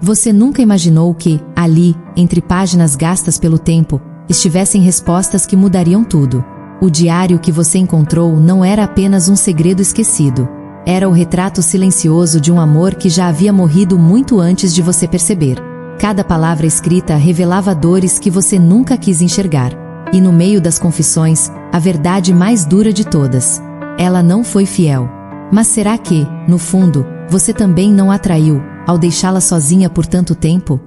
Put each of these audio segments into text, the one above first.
Você nunca imaginou que, ali, entre páginas gastas pelo tempo, estivessem respostas que mudariam tudo. O diário que você encontrou não era apenas um segredo esquecido. Era o retrato silencioso de um amor que já havia morrido muito antes de você perceber. Cada palavra escrita revelava dores que você nunca quis enxergar. E no meio das confissões, a verdade mais dura de todas. Ela não foi fiel. Mas será que, no fundo, você também não a traiu, ao deixá-la sozinha por tanto tempo?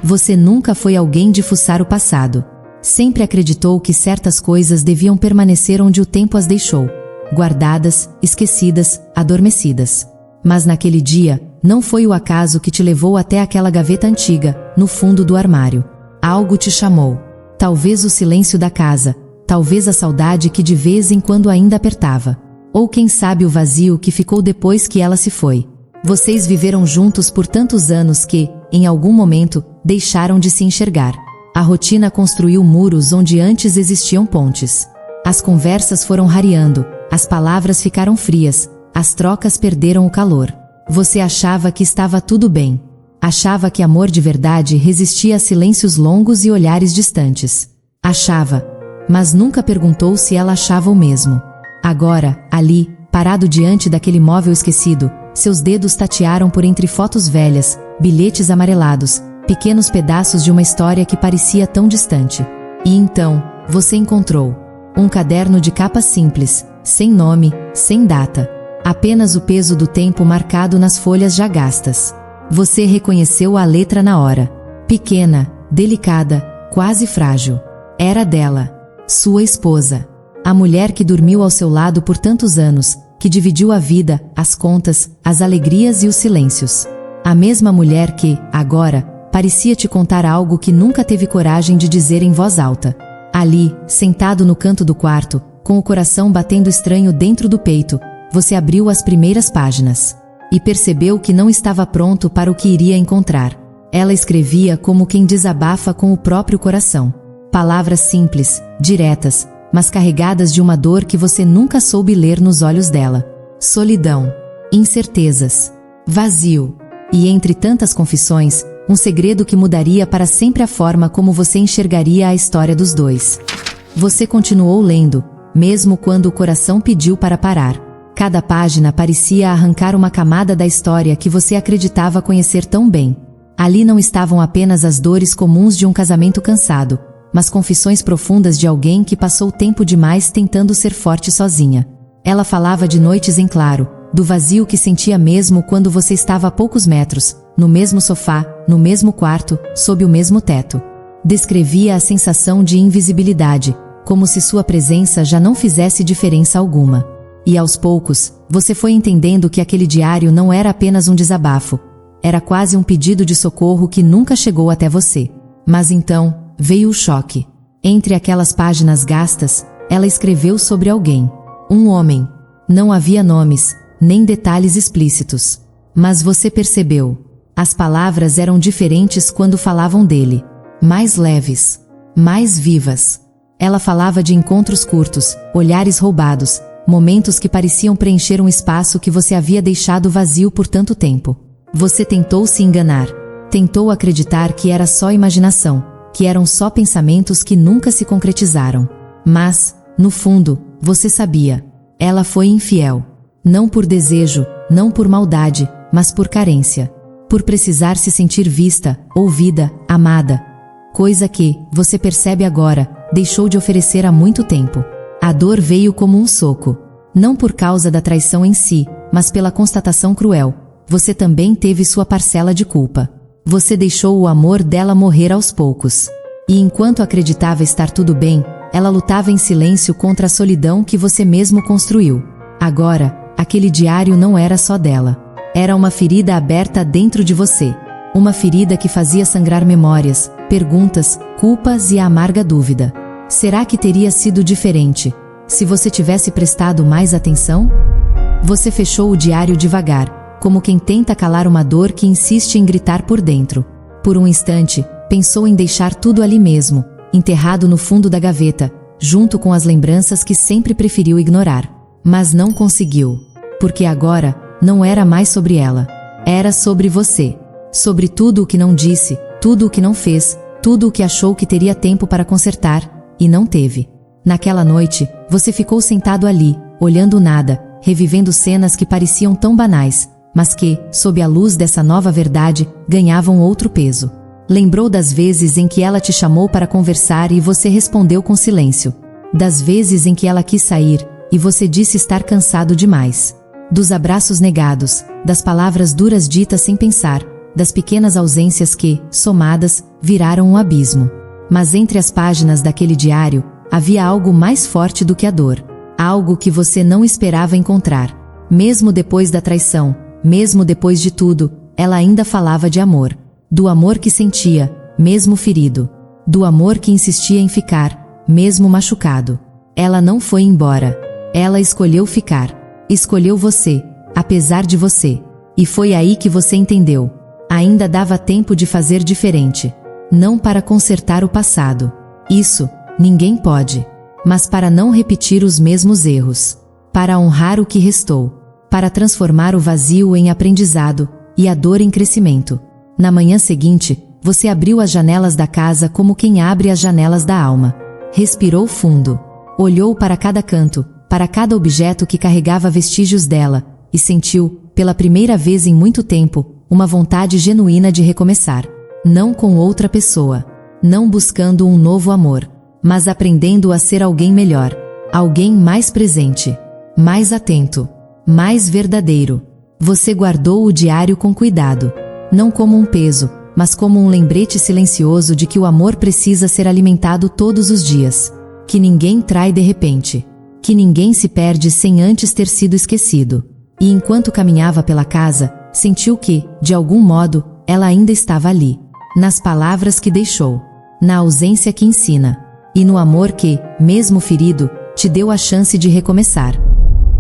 Você nunca foi alguém de fuçar o passado. Sempre acreditou que certas coisas deviam permanecer onde o tempo as deixou, guardadas, esquecidas, adormecidas. Mas naquele dia, não foi o acaso que te levou até aquela gaveta antiga, no fundo do armário. Algo te chamou. Talvez o silêncio da casa, talvez a saudade que de vez em quando ainda apertava. Ou quem sabe o vazio que ficou depois que ela se foi. Vocês viveram juntos por tantos anos que, em algum momento, deixaram de se enxergar. A rotina construiu muros onde antes existiam pontes. As conversas foram rareando, as palavras ficaram frias, as trocas perderam o calor. Você achava que estava tudo bem. Achava que amor de verdade resistia a silêncios longos e olhares distantes. Achava, mas nunca perguntou se ela achava o mesmo. Agora, ali, parado diante daquele móvel esquecido, seus dedos tatearam por entre fotos velhas, bilhetes amarelados, pequenos pedaços de uma história que parecia tão distante. E então, você encontrou um caderno de capa simples, sem nome, sem data. Apenas o peso do tempo marcado nas folhas já gastas. Você reconheceu a letra na hora. Pequena, delicada, quase frágil. Era dela. Sua esposa. A mulher que dormiu ao seu lado por tantos anos, que dividiu a vida, as contas, as alegrias e os silêncios. A mesma mulher que, agora, parecia te contar algo que nunca teve coragem de dizer em voz alta. Ali, sentado no canto do quarto, com o coração batendo estranho dentro do peito, você abriu as primeiras páginas. E percebeu que não estava pronto para o que iria encontrar. Ela escrevia como quem desabafa com o próprio coração. Palavras simples, diretas, mas carregadas de uma dor que você nunca soube ler nos olhos dela. Solidão. Incertezas. Vazio. E entre tantas confissões, um segredo que mudaria para sempre a forma como você enxergaria a história dos dois. Você continuou lendo, mesmo quando o coração pediu para parar. Cada página parecia arrancar uma camada da história que você acreditava conhecer tão bem. Ali não estavam apenas as dores comuns de um casamento cansado, mas confissões profundas de alguém que passou tempo demais tentando ser forte sozinha. Ela falava de noites em claro, do vazio que sentia mesmo quando você estava a poucos metros, no mesmo sofá, no mesmo quarto, sob o mesmo teto. Descrevia a sensação de invisibilidade, como se sua presença já não fizesse diferença alguma. E aos poucos, você foi entendendo que aquele diário não era apenas um desabafo. Era quase um pedido de socorro que nunca chegou até você. Mas então, veio o choque. Entre aquelas páginas gastas, ela escreveu sobre alguém. Um homem. Não havia nomes, nem detalhes explícitos. Mas você percebeu. As palavras eram diferentes quando falavam dele. Mais leves. Mais vivas. Ela falava de encontros curtos, olhares roubados, momentos que pareciam preencher um espaço que você havia deixado vazio por tanto tempo. Você tentou se enganar. Tentou acreditar que era só imaginação, que eram só pensamentos que nunca se concretizaram. Mas, no fundo, você sabia. Ela foi infiel. Não por desejo, não por maldade, mas por carência. Por precisar se sentir vista, ouvida, amada. Coisa que, você percebe agora, deixou de oferecer há muito tempo. A dor veio como um soco. Não por causa da traição em si, mas pela constatação cruel. Você também teve sua parcela de culpa. Você deixou o amor dela morrer aos poucos. E enquanto acreditava estar tudo bem, ela lutava em silêncio contra a solidão que você mesmo construiu. Agora, aquele diário não era só dela. Era uma ferida aberta dentro de você. Uma ferida que fazia sangrar memórias, perguntas, culpas e a amarga dúvida. Será que teria sido diferente, se você tivesse prestado mais atenção? Você fechou o diário devagar, como quem tenta calar uma dor que insiste em gritar por dentro. Por um instante, pensou em deixar tudo ali mesmo, enterrado no fundo da gaveta, junto com as lembranças que sempre preferiu ignorar. Mas não conseguiu. Porque agora, não era mais sobre ela. Era sobre você. Sobre tudo o que não disse, tudo o que não fez, tudo o que achou que teria tempo para consertar, e não teve. Naquela noite, você ficou sentado ali, olhando nada, revivendo cenas que pareciam tão banais, mas que, sob a luz dessa nova verdade, ganhavam outro peso. Lembrou das vezes em que ela te chamou para conversar e você respondeu com silêncio. Das vezes em que ela quis sair, e você disse estar cansado demais. Dos abraços negados, das palavras duras ditas sem pensar, das pequenas ausências que, somadas, viraram um abismo. Mas entre as páginas daquele diário, havia algo mais forte do que a dor. Algo que você não esperava encontrar. Mesmo depois da traição, mesmo depois de tudo, ela ainda falava de amor. Do amor que sentia, mesmo ferido. Do amor que insistia em ficar, mesmo machucado. Ela não foi embora. Ela escolheu ficar. Escolheu você, apesar de você. E foi aí que você entendeu. Ainda dava tempo de fazer diferente. Não para consertar o passado. Isso, ninguém pode. Mas para não repetir os mesmos erros. Para honrar o que restou. Para transformar o vazio em aprendizado, e a dor em crescimento. Na manhã seguinte, você abriu as janelas da casa como quem abre as janelas da alma. Respirou fundo. Olhou para cada canto, para cada objeto que carregava vestígios dela, e sentiu, pela primeira vez em muito tempo, uma vontade genuína de recomeçar. Não com outra pessoa. Não buscando um novo amor. Mas aprendendo a ser alguém melhor. Alguém mais presente. Mais atento. Mais verdadeiro. Você guardou o diário com cuidado. Não como um peso, mas como um lembrete silencioso de que o amor precisa ser alimentado todos os dias. Que ninguém trai de repente. Que ninguém se perde sem antes ter sido esquecido. E enquanto caminhava pela casa, sentiu que, de algum modo, ela ainda estava ali. Nas palavras que deixou. Na ausência que ensina. E no amor que, mesmo ferido, te deu a chance de recomeçar.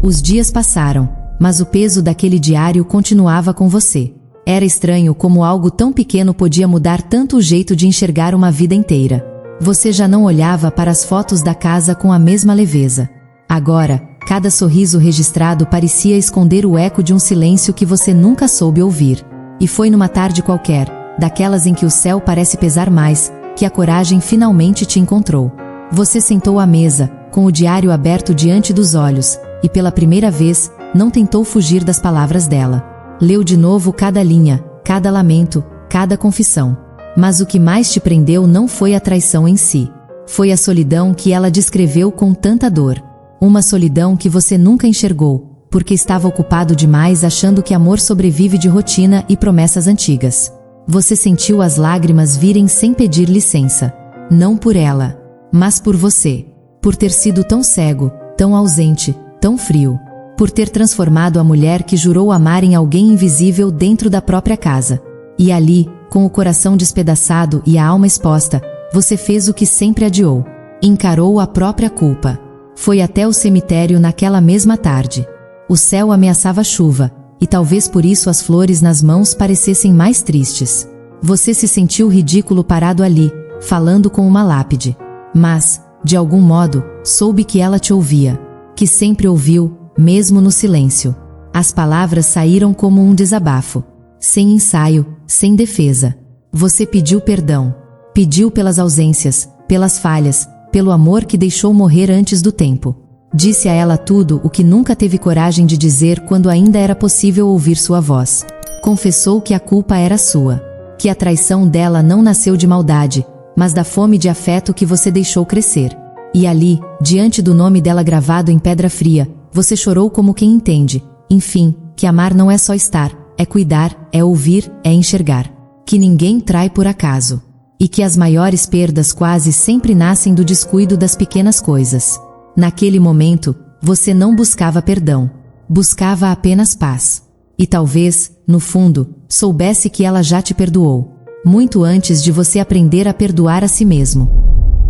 Os dias passaram, mas o peso daquele diário continuava com você. Era estranho como algo tão pequeno podia mudar tanto o jeito de enxergar uma vida inteira. Você já não olhava para as fotos da casa com a mesma leveza. Agora, cada sorriso registrado parecia esconder o eco de um silêncio que você nunca soube ouvir. E foi numa tarde qualquer, daquelas em que o céu parece pesar mais, que a coragem finalmente te encontrou. Você sentou à mesa, com o diário aberto diante dos olhos, e pela primeira vez, não tentou fugir das palavras dela. Leu de novo cada linha, cada lamento, cada confissão. Mas o que mais te prendeu não foi a traição em si. Foi a solidão que ela descreveu com tanta dor. Uma solidão que você nunca enxergou, porque estava ocupado demais achando que amor sobrevive de rotina e promessas antigas. Você sentiu as lágrimas virem sem pedir licença. Não por ela, mas por você. Por ter sido tão cego, tão ausente, tão frio. Por ter transformado a mulher que jurou amar em alguém invisível dentro da própria casa. E ali, com o coração despedaçado e a alma exposta, você fez o que sempre adiou. Encarou a própria culpa. Foi até o cemitério naquela mesma tarde. O céu ameaçava chuva, e talvez por isso as flores nas mãos parecessem mais tristes. Você se sentiu ridículo parado ali, falando com uma lápide. Mas, de algum modo, soube que ela te ouvia. Que sempre ouviu, mesmo no silêncio. As palavras saíram como um desabafo. Sem ensaio, sem defesa. Você pediu perdão. Pediu pelas ausências, pelas falhas, pelo amor que deixou morrer antes do tempo. Disse a ela tudo o que nunca teve coragem de dizer quando ainda era possível ouvir sua voz. Confessou que a culpa era sua. Que a traição dela não nasceu de maldade, mas da fome de afeto que você deixou crescer. E ali, diante do nome dela gravado em pedra fria, você chorou como quem entende, enfim, que amar não é só estar, é cuidar, é ouvir, é enxergar. Que ninguém trai por acaso. E que as maiores perdas quase sempre nascem do descuido das pequenas coisas. Naquele momento, você não buscava perdão. Buscava apenas paz. E talvez, no fundo, soubesse que ela já te perdoou. Muito antes de você aprender a perdoar a si mesmo.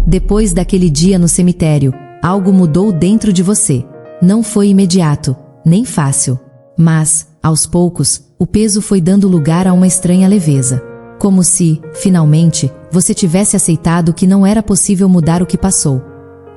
Depois daquele dia no cemitério, algo mudou dentro de você. Não foi imediato, nem fácil. Mas, aos poucos, o peso foi dando lugar a uma estranha leveza. Como se, finalmente, você tivesse aceitado que não era possível mudar o que passou.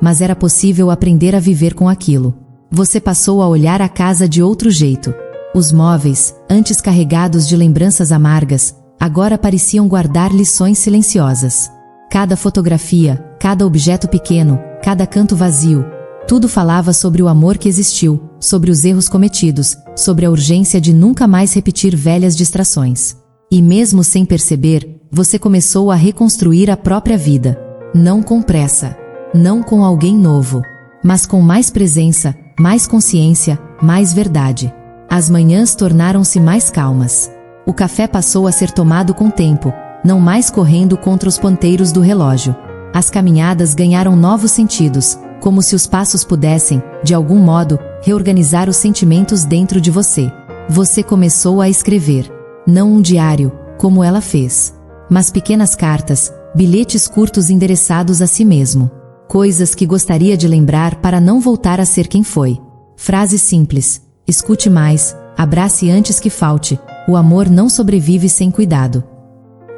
Mas era possível aprender a viver com aquilo. Você passou a olhar a casa de outro jeito. Os móveis, antes carregados de lembranças amargas, agora pareciam guardar lições silenciosas. Cada fotografia, cada objeto pequeno, cada canto vazio, tudo falava sobre o amor que existiu, sobre os erros cometidos, sobre a urgência de nunca mais repetir velhas distrações. E mesmo sem perceber, você começou a reconstruir a própria vida. Não com pressa, não com alguém novo, mas com mais presença, mais consciência, mais verdade. As manhãs tornaram-se mais calmas. O café passou a ser tomado com tempo, não mais correndo contra os ponteiros do relógio. As caminhadas ganharam novos sentidos, como se os passos pudessem, de algum modo, reorganizar os sentimentos dentro de você. Você começou a escrever. Não um diário, como ela fez, mas pequenas cartas, bilhetes curtos endereçados a si mesmo. Coisas que gostaria de lembrar para não voltar a ser quem foi. Frases simples. Escute mais, abrace antes que falte, o amor não sobrevive sem cuidado.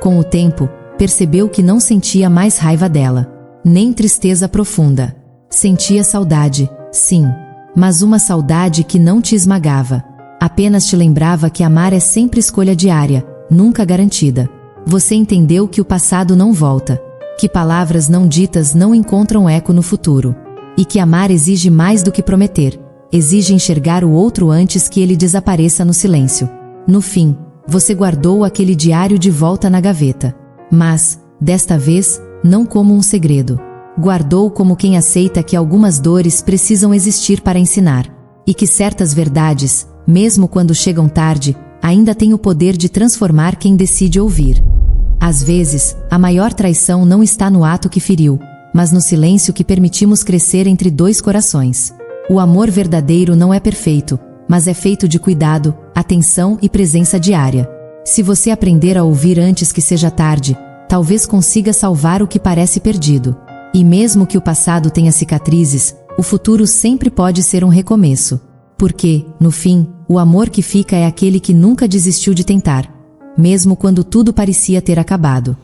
Com o tempo, percebeu que não sentia mais raiva dela, nem tristeza profunda. Sentia saudade, sim, mas uma saudade que não te esmagava. Apenas te lembrava que amar é sempre escolha diária, nunca garantida. Você entendeu que o passado não volta, que palavras não ditas não encontram eco no futuro, e que amar exige mais do que prometer. Exige enxergar o outro antes que ele desapareça no silêncio. No fim, você guardou aquele diário de volta na gaveta. Mas, desta vez, não como um segredo. Guardou como quem aceita que algumas dores precisam existir para ensinar. E que certas verdades, mesmo quando chegam tarde, ainda têm o poder de transformar quem decide ouvir. Às vezes, a maior traição não está no ato que feriu, mas no silêncio que permitimos crescer entre dois corações. O amor verdadeiro não é perfeito, mas é feito de cuidado, atenção e presença diária. Se você aprender a ouvir antes que seja tarde, talvez consiga salvar o que parece perdido. E mesmo que o passado tenha cicatrizes, o futuro sempre pode ser um recomeço. Porque, no fim, o amor que fica é aquele que nunca desistiu de tentar, mesmo quando tudo parecia ter acabado.